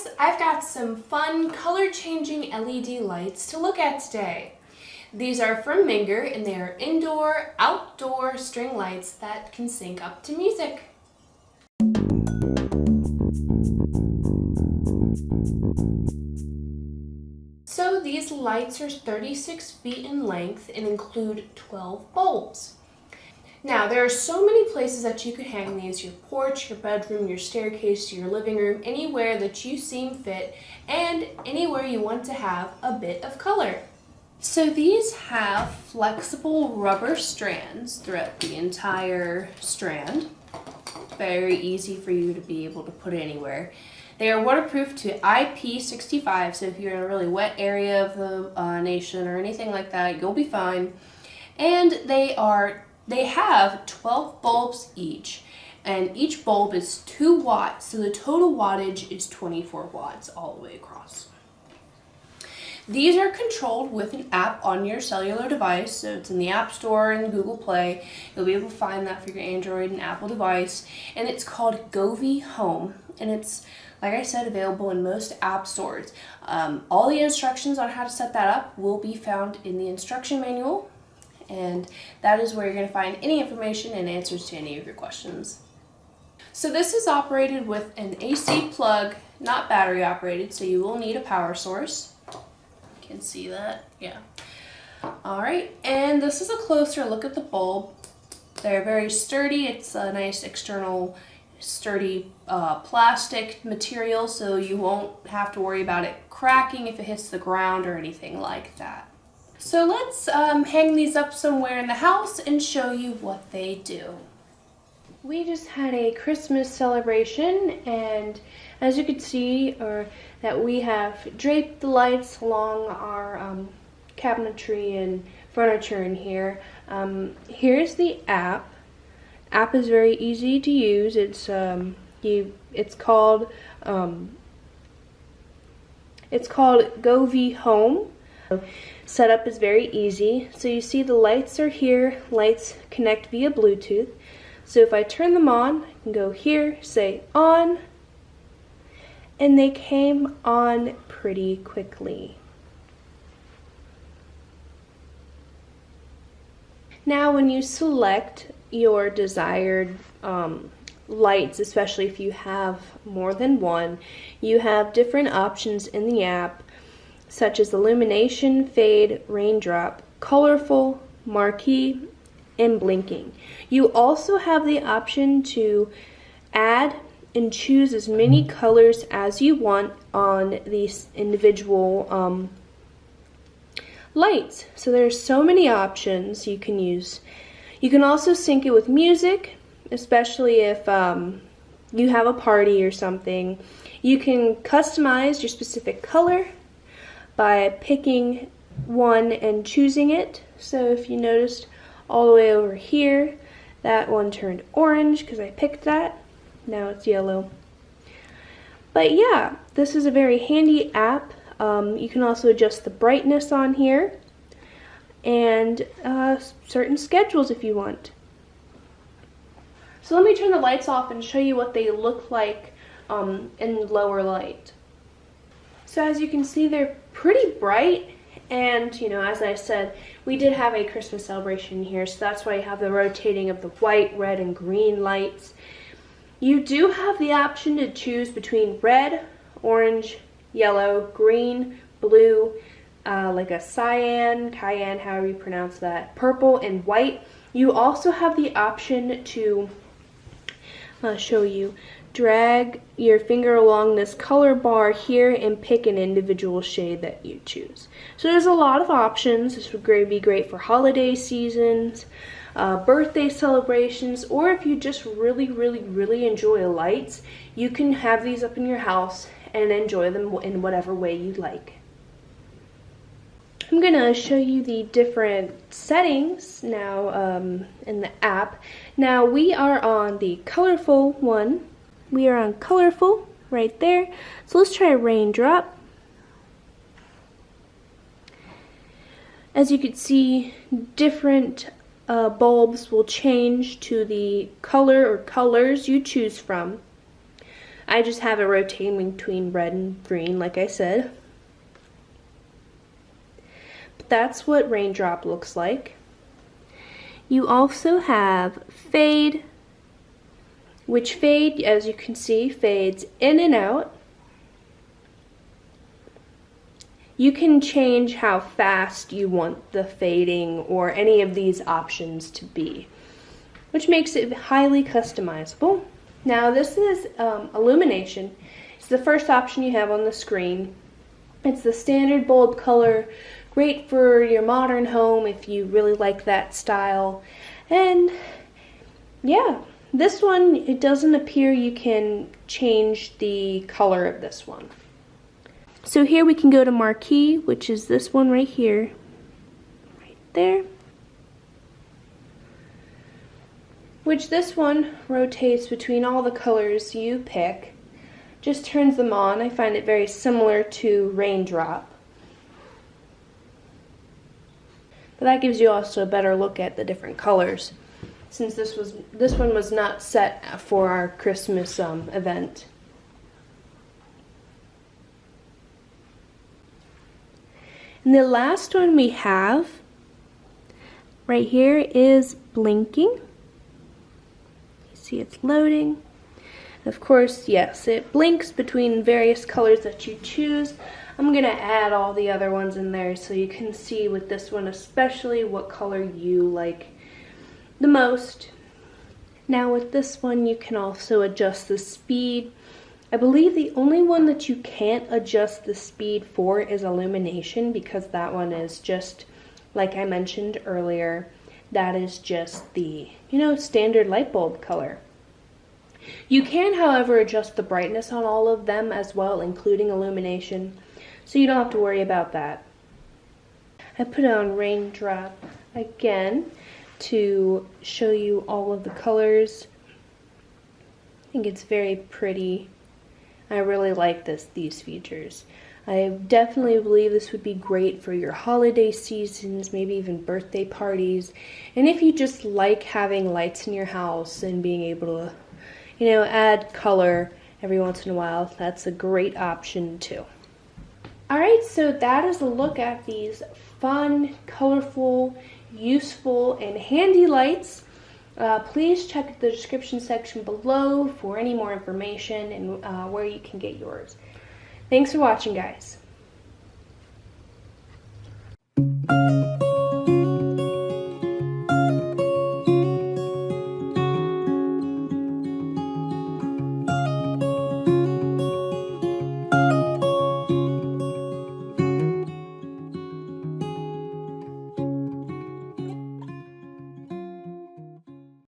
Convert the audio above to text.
guys, I've got some fun color-changing LED lights to look at today. These are from Minger and they are indoor, outdoor string lights that can sync up to music. So these lights are 36 feet in length and include 12 bulbs. Now, there are so many places that you could hang these: your porch, your bedroom, your staircase, your living room, anywhere that you seem fit, and anywhere you want to have a bit of color. So these have flexible rubber strands throughout the entire strand. Very easy for you to be able to put anywhere. They are waterproof to IP65, so if you're in a really wet area of the nation or anything like that, you'll be fine. And they have 12 bulbs each, and each bulb is 2 watts, so the total wattage is 24 watts all the way across. These are controlled with an app on your cellular device, so it's in the App Store and Google Play. You'll be able to find that for your Android and Apple device, and it's called Govee Home, and it's, like I said, available in most app stores. All the instructions on how to set that up will be found in the instruction manual, and that is where you're going to find any information and answers to any of your questions. So this is operated with an AC plug, not battery operated, so you will need a power source. You can see that, yeah. Alright, and this is a closer look at the bulb. They're very sturdy. It's a nice external sturdy plastic material, so you won't have to worry about it cracking if it hits the ground or anything like that. So let's hang these up somewhere in the house and show you what they do. We just had a Christmas celebration, and as you can see, that we have draped the lights along our cabinetry and furniture in here. Here's the app. App is very easy to use. It's called Govee Home. Setup is very easy. So you see the lights are here. Lights connect via Bluetooth. So if I turn them on, I can go here, say on, and they came on pretty quickly. Now when you select your desired lights, especially if you have more than one, you have different options in the app, such as illumination, fade, raindrop, colorful, marquee, and blinking. You also have the option to add and choose as many colors as you want on these individual lights. So there's so many options you can use. You can also sync it with music, especially if you have a party or something. You can customize your specific color by picking one and choosing it. So if you noticed all the way over here, that one turned orange because I picked that. Now it's yellow. But yeah, this is a very handy app. You can also adjust the brightness on here and certain schedules if you want. So let me turn the lights off and show you what they look like in lower light. So as you can see, they're pretty bright, and you know, as I said, we did have a Christmas celebration here, so that's why you have the rotating of the white, red, and green lights. You do have the option to choose between red, orange, yellow, green, blue, like a cyan, however you pronounce that, purple, and white. You also have the option to show you, drag your finger along this color bar here and pick an individual shade that you choose. So there's a lot of options. This would be great for holiday seasons, birthday celebrations, or if you just really enjoy lights, you can have these up in your house and enjoy them in whatever way you like. I'm gonna show you the different settings now in the app. Now we are on the colorful one. We are on colorful right there. So let's try a raindrop. As you can see, different bulbs will change to the color or colors you choose from. I just have it rotating between red and green, like I said. But that's what raindrop looks like. You also have fade, which fade, as you can see, fades in and out. You can change how fast you want the fading or any of these options to be, which makes it highly customizable. Now this is illumination. It's the first option you have on the screen. It's the standard bulb color, great for your modern home if you really like that style. And yeah, this one, it doesn't appear you can change the color of this one. So here we can go to marquee, which is this one right here, right there. Which this one rotates between all the colors you pick, just turns them on. I find it very similar to raindrop. But that gives you also a better look at the different colors, since this one was not set for our Christmas event. And the last one we have right here is blinking. You see it's loading. Of course, yes, it blinks between various colors that you choose. I'm gonna add all the other ones in there so you can see with this one especially what color you like the most. Now with this one you can also adjust the speed. I believe the only one that you can't adjust the speed for is illumination, because that one is just, like I mentioned earlier, that is just the, standard light bulb color. You can, however, adjust the brightness on all of them as well, including illumination, so you don't have to worry about that. I put it on raindrop again to show you all of the colors. I think it's very pretty. I really like these features. I definitely believe this would be great for your holiday seasons, maybe even birthday parties. And if you just like having lights in your house and being able to, add color every once in a while, that's a great option too. Alright, so that is a look at these fun, colorful, useful, and handy lights. Please check the description section below for any more information and where you can get yours. Thanks for watching, guys.